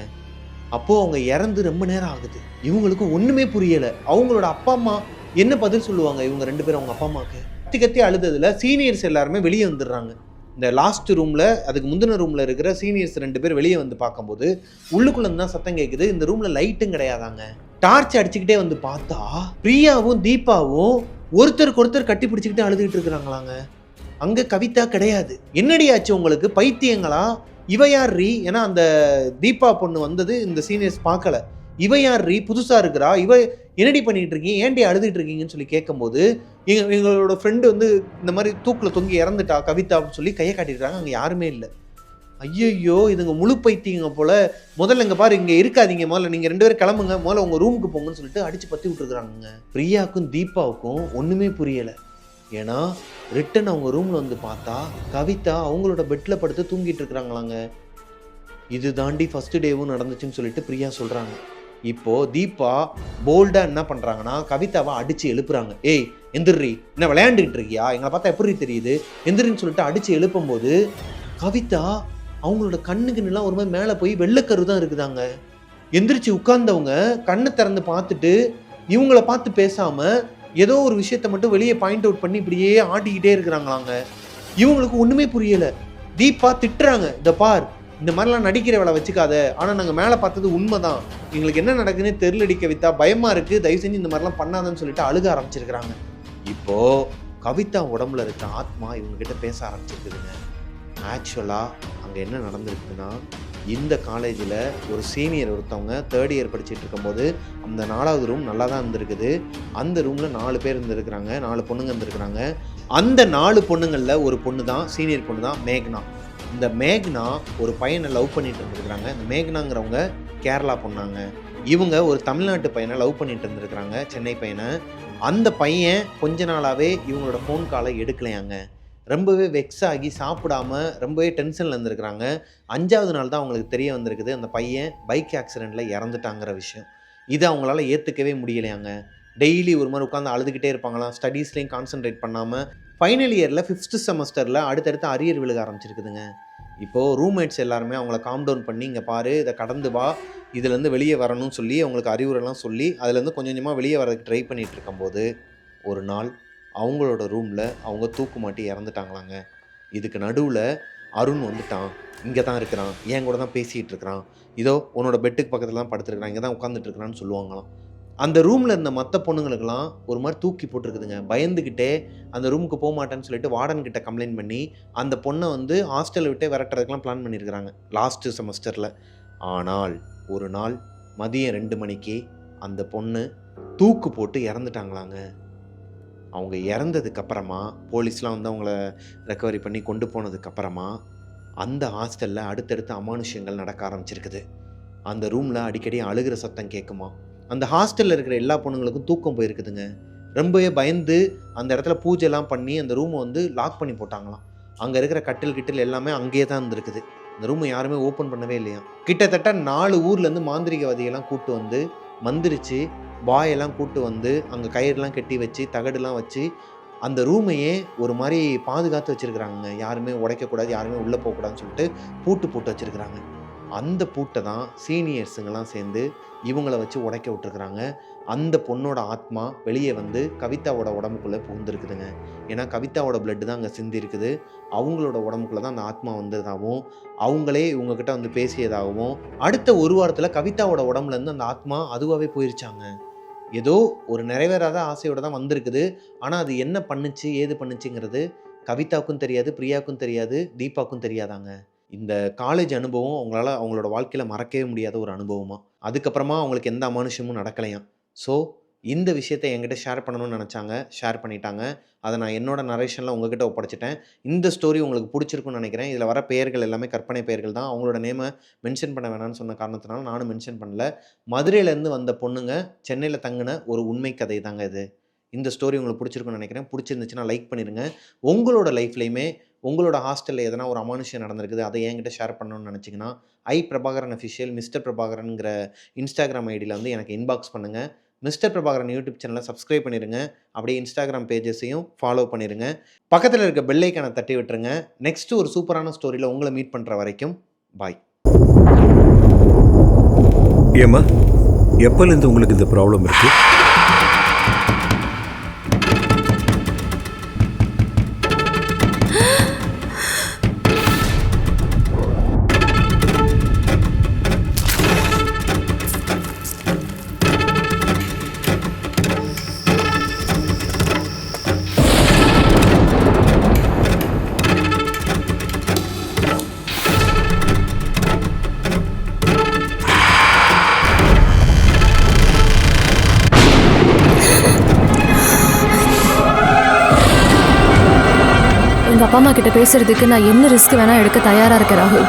அப்போது அவங்க இறந்து ரொம்ப நேரம் ஆகுது. இவங்களுக்கும் ஒன்றுமே புரியலை. அவங்களோட அப்பா அம்மா என்ன பதில் சொல்லுவாங்க இவங்க 2 பேரும் அவங்க அப்பா அம்மாவுக்கு? கத்தி அழுததில் சீனியர்ஸ் எல்லாருமே வெளியே வந்துடுறாங்க. இந்த லாஸ்ட் ரூமில், அதுக்கு முந்தின ரூமில் இருக்கிற சீனியர்ஸ் 2 பேர் வெளியே வந்து பார்க்கும்போது உள்ளுக்குள்ளேருந்து தான் சத்தம் கேட்குது. இந்த ரூமில் லைட்டும் கிடையாதாங்க. டார்ச் அடிச்சுக்கிட்டே வந்து பார்த்தா பிரியாவும் தீபாவும் ஒருத்தருக்கு ஒருத்தர் கட்டி பிடிச்சிக்கிட்டு அழுதுகிட்டு இருக்கிறாங்களாங்க. அங்கே கவிதா கிடையாது. என்னடி ஆச்சு உங்களுக்கு, பைத்தியங்களா? இவ யார் ரீ? ஏன்னா அந்த தீபா பொண்ணு வந்தது இந்த சீனியர்ஸ் பார்க்கல. இவ யார்ரி புதுசாக இருக்கிறா, இவ என்னடி பண்ணிட்டு இருக்கீங்க, ஏன்டி அழுதுட்டு இருக்கீங்கன்னு சொல்லி கேட்கும்போது எங்களோட ஃப்ரெண்டு வந்து இந்த மாதிரி தூக்கில் தொங்கி இறந்துட்டா கவிதா அப்படின்னு சொல்லி கையை காட்டிடுறாங்க. அங்கே யாருமே இல்லை. ஐயையோ இதுங்க முழு பைத்தியங்க போல, முதல்ல இங்கே பாரு இங்கே இருக்காதீங்க, முதல்ல நீங்கள் 2 பேரும் கிளம்புங்க, முதல்ல உங்கள் ரூமுக்கு போங்கன்னு சொல்லிட்டு அடித்து பற்றி விட்டுருக்குறாங்க. பிரியாவுக்கும் தீபாவுக்கும் ஒன்றுமே புரியலை. ஏன்னா ரிட்டன் அவங்க ரூமில் வந்து பார்த்தா கவிதா அவங்களோட பெட்டில் படுத்து தூங்கிட்டு இருக்கிறாங்களாங்க. இது தாண்டி ஃபஸ்ட்டு டேவும் நடந்துச்சுன்னு சொல்லிட்டு பிரியா சொல்கிறாங்க. இப்போது தீபா போல்டாக என்ன பண்ணுறாங்கன்னா கவிதாவை அடித்து எழுப்புறாங்க. ஏய் எந்திரி, என்ன விளையாண்டுக்கிட்டு இருக்கியா, எங்களை பார்த்தா எப்படி தெரியுது, எந்திரின்னு சொல்லிட்டு அடித்து எழுப்பும்போது கவிதா அவங்களோட கண்ணுக்குன்னெல்லாம் ஒரு மாதிரி மேலே போய் வெள்ளைக்கரு தான் இருக்குதாங்க. எந்திரிச்சு உட்கார்ந்தவங்க கண்ணை திறந்து பார்த்துட்டு இவங்கள பார்த்து பேசாமல் ஏதோ ஒரு விஷயத்த மட்டும் வெளியே பாயிண்ட் அவுட் பண்ணி இப்படியே ஆட்டிக்கிட்டே இருக்கிறாங்களாங்க. இவங்களுக்கு ஒன்றுமே புரியலை. தீபா திட்டுறாங்க, இந்த பார் இந்த மாதிரிலாம் நடிக்கிற வேலை வச்சுக்காத, ஆனால் நாங்கள் மேலே பார்த்தது உண்மைதான், எங்களுக்கு என்ன நடக்குதுன்னே தெரியலடி கவிதா, பயமாக இருக்குது, தயவு செஞ்சு இந்த மாதிரிலாம் பண்ணாதன்னு சொல்லிட்டு அழுக ஆரம்பிச்சிருக்கிறாங்க. இப்போது கவிதா உடம்புல இருக்க ஆத்மா இவங்ககிட்ட பேச ஆரம்பிச்சிருக்குதுங்க. ஆக்சுவலாக அங்கே என்ன நடந்திருக்குதுன்னா, இந்த காலேஜில் ஒரு சீனியர் ஒருத்தவங்க 3rd இயர் படிச்சுட்டு இருக்கும்போது அந்த 4வது ரூம் நல்லா தான் இருந்திருக்குது. அந்த ரூமில் 4 பேர் இருந்திருக்கிறாங்க, 4 பொண்ணுங்க இருந்திருக்கிறாங்க. அந்த 4 பொண்ணுங்களில் ஒரு பொண்ணு தான், சீனியர் பொண்ணு தான் மேக்னா. இந்த மேக்னா ஒரு பையனை லவ் பண்ணிட்டு இருந்திருக்கிறாங்க. இந்த மேக்னாங்கிறவங்க கேரளா பொண்ணாங்க. இவங்க ஒரு தமிழ்நாட்டு பையனை லவ் பண்ணிட்டு இருந்திருக்கிறாங்க, சென்னை பையனை. அந்த பையன் கொஞ்ச நாளாகவே இவங்களோட ஃபோன் காலை எடுக்கலையாங்க. ரொம்பவே வெக்ஸ் ஆகி சாப்பிடாம ரொம்பவே டென்ஷனில் இருந்திருக்கிறாங்க. 5வது நாள் தான் அவங்களுக்கு தெரிய வந்திருக்குது அந்த பையன் பைக் ஆக்சிடெண்ட்டில் இறந்துட்டாங்கிற விஷயம். இதை அவங்களால ஏற்றுக்கவே முடியலையாங்க. டெய்லி ஒரு மாதிரி உட்காந்து அழுதுகிட்டே இருப்பாங்களாம், ஸ்டடீஸ்லேயும் கான்சென்ட்ரேட் பண்ணாமல். ஃபைனல் இயரில் 5th செமஸ்டரில் அடுத்தடுத்து அரியர் விழுக ஆரம்பிச்சிருக்குதுங்க. இப்போது ரூம்மேட்ஸ் எல்லாருமே அவங்கள காம் டவுன் பண்ணி, இங்கே பாரு இதை கடந்து வா, இதுலேருந்து வெளியே வரணும்னு சொல்லி அவங்களுக்கு அறிவுரைலாம் சொல்லி அதுலேருந்து கொஞ்சம் கொஞ்சமாக வெளியே வரதுக்கு ட்ரை பண்ணிகிட்டு இருக்கும்போது ஒரு நாள் அவங்களோட ரூமில் அவங்க தூக்கு மாட்டி இறந்துட்டாங்களாங்க. இதுக்கு நடுவில் அருண் வந்துட்டான், இங்கே தான் இருக்கிறான், என் கூட தான் பேசிகிட்டு இருக்கிறான், இதோ உன்னோட பெட்டுக்கு பக்கத்தில் தான் படுத்துருக்கிறான், இங்கே தான் உட்காந்துட்டு இருக்கிறான்னு சொல்லுவாங்களாம். அந்த ரூமில் இருந்த மற்ற பொண்ணுங்களுக்கெல்லாம் ஒரு மாதிரி தூக்கி போட்டிருக்குதுங்க. பயந்துக்கிட்டே அந்த ரூமுக்கு போக மாட்டேன்னு சொல்லிட்டு வார்டன்கிட்ட கம்ப்ளைண்ட் பண்ணி அந்த பொண்ணை வந்து ஹாஸ்டலை விட்டே விரட்டுறதுக்கெலாம் பிளான் பண்ணியிருக்கிறாங்க லாஸ்ட்டு செமஸ்டரில். ஆனால் ஒரு நாள் மதியம் 2 மணிக்கு அந்த பொண்ணு தூக்கு போட்டு இறந்துட்டாங்களாங்க. அவங்க இறந்ததுக்கப்புறமா போலீஸ்லாம் வந்து அவங்கள ரெக்கவரி பண்ணி கொண்டு போனதுக்கப்புறமா அந்த ஹாஸ்டலில் அடுத்தடுத்து அமானுஷ்யங்கள் நடக்க ஆரம்பிச்சிருக்குது. அந்த ரூமில் அடிக்கடி அழுகிற சத்தம் கேட்குமா. அந்த ஹாஸ்டலில் இருக்கிற எல்லா பொண்ணுங்களுக்கும் தூக்கம் போயிருக்குதுங்க. ரொம்பவே பயந்து அந்த இடத்துல பூஜைலாம் பண்ணி அந்த ரூமை வந்து லாக் பண்ணி போட்டாங்களாம். அங்கே இருக்கிற கட்டில் எல்லாமே அங்கேயே தான் இருந்திருக்குது. அந்த ரூமை யாருமே ஓப்பன் பண்ணவே இல்லையா. கிட்டத்தட்ட 4 ஊர்லேருந்து மாந்திரிகவாதியெல்லாம் கூப்பிட்டு வந்து மந்திரிச்சு பாயெல்லாம் கூப்பிட்டு வந்து அங்கே கயிறுலாம் கட்டி வச்சு தகடுலாம் வச்சு அந்த ரூமையே ஒரு மாதிரி பாதுகாத்து வச்சுருக்குறாங்க. யாருமே உடைக்கக்கூடாது, யாருமே உள்ளே போகக்கூடாதுன்னு சொல்லிட்டு பூட்டு போட்டு வச்சுருக்குறாங்க. அந்த பூட்டை தான் சீனியர்ஸுங்கெல்லாம் சேர்ந்து இவங்கள வச்சு உடைக்க விட்டுருக்குறாங்க. அந்த பொண்ணோட ஆத்மா வெளியே வந்து கவிதாவோட உடம்புக்குள்ளே புகுந்துருக்குதுங்க. ஏன்னா கவிதாவோட பிளட்டு தான் அங்கே சிந்தி இருக்குது. அவங்களோட உடம்புக்குள்ளே தான் அந்த ஆத்மா வந்ததாகவும் அவங்களே இவங்கக்கிட்ட வந்து பேசியதாகவும் அடுத்த ஒரு வாரத்தில் கவிதாவோட உடம்புலேருந்து அந்த ஆத்மா அதுவாகவே போயிருச்சாங்க. ஏதோ ஒரு நிறைவேறாத ஆசையோடு தான் வந்திருக்குது. ஆனால் அது என்ன பண்ணுச்சு ஏது பண்ணுச்சுங்கிறது கவிதாவுக்கும் தெரியாது, பிரியாவுக்கும் தெரியாது, தீபாவுக்கும் தெரியாதாங்க. இந்த காலேஜ் அனுபவம் அவங்களோட வாழ்க்கையில் மறக்கவே முடியாத ஒரு அனுபவமாக. அதுக்கப்புறமா அவங்களுக்கு எந்த அமானுஷமும் நடக்கலையாம். ஸோ இந்த விஷயத்தை என்கிட்ட ஷேர் பண்ணணும்னு நினச்சாங்க, ஷேர் பண்ணிட்டாங்க. அதை நான் என்னோட நரேஷனில் உங்ககிட்ட ஒப்படைச்சிட்டேன். இந்த ஸ்டோரி உங்களுக்கு பிடிச்சிருக்குன்னு நினைக்கிறேன். இதில் வர பெயர்கள் எல்லாமே கற்பனை பெயர்கள் தான். அவங்களோட நேமை மென்ஷன் பண்ண வேணாம்னு சொன்ன காரணத்தினால நானும் மென்ஷன் பண்ணல. மதுரையிலேருந்து வந்த பொண்ணுங்க சென்னையில் தங்கின ஒரு உண்மை கதை தாங்க இது. இந்த ஸ்டோரி உங்களுக்கு பிடிச்சிருக்குன்னு நினைக்கிறேன். பிடிச்சிருந்துச்சுன்னா லைக் பண்ணிடுங்க. உங்களோட லைஃப்லையுமே உங்களோட ஹாஸ்டலில் எதனா ஒரு அமானுஷ்யம் நடந்திருக்குது, அதை என்கிட்ட ஷேர் பண்ணணும்னு நினச்சிங்கன்னா பிரபாகரன் அஃபிஷியல் மிஸ்டர் பிரபாகரனுங்கிற இன்ஸ்டாகிராம் ஐடியில் வந்து எனக்கு இன்பாக்ஸ் பண்ணுங்கள். மிஸ்டர் பிரபாகரன் யூடியூப் சேனலை சப்ஸ்கிரைப் பண்ணிடுங்க. அப்படியே இன்ஸ்டாகிராம் பேஜஸையும் ஃபாலோ பண்ணிடுங்க. பக்கத்தில் இருக்க பெல் ஐக்கானை தட்டி விட்டுருங்க. நெக்ஸ்ட்டு ஒரு சூப்பரான ஸ்டோரியில் உங்களை மீட் பண்ணுற வரைக்கும் பாய். ஏம்மா, எப்போலேருந்து உங்களுக்கு இந்த ப்ராப்ளம் இருக்குது? அப்பா அம்மா கிட்ட பேசுறதுக்கு நான் என்ன ரிஸ்க் வேணா எடுக்க தயாரா இருக்கேன் ராகுல்.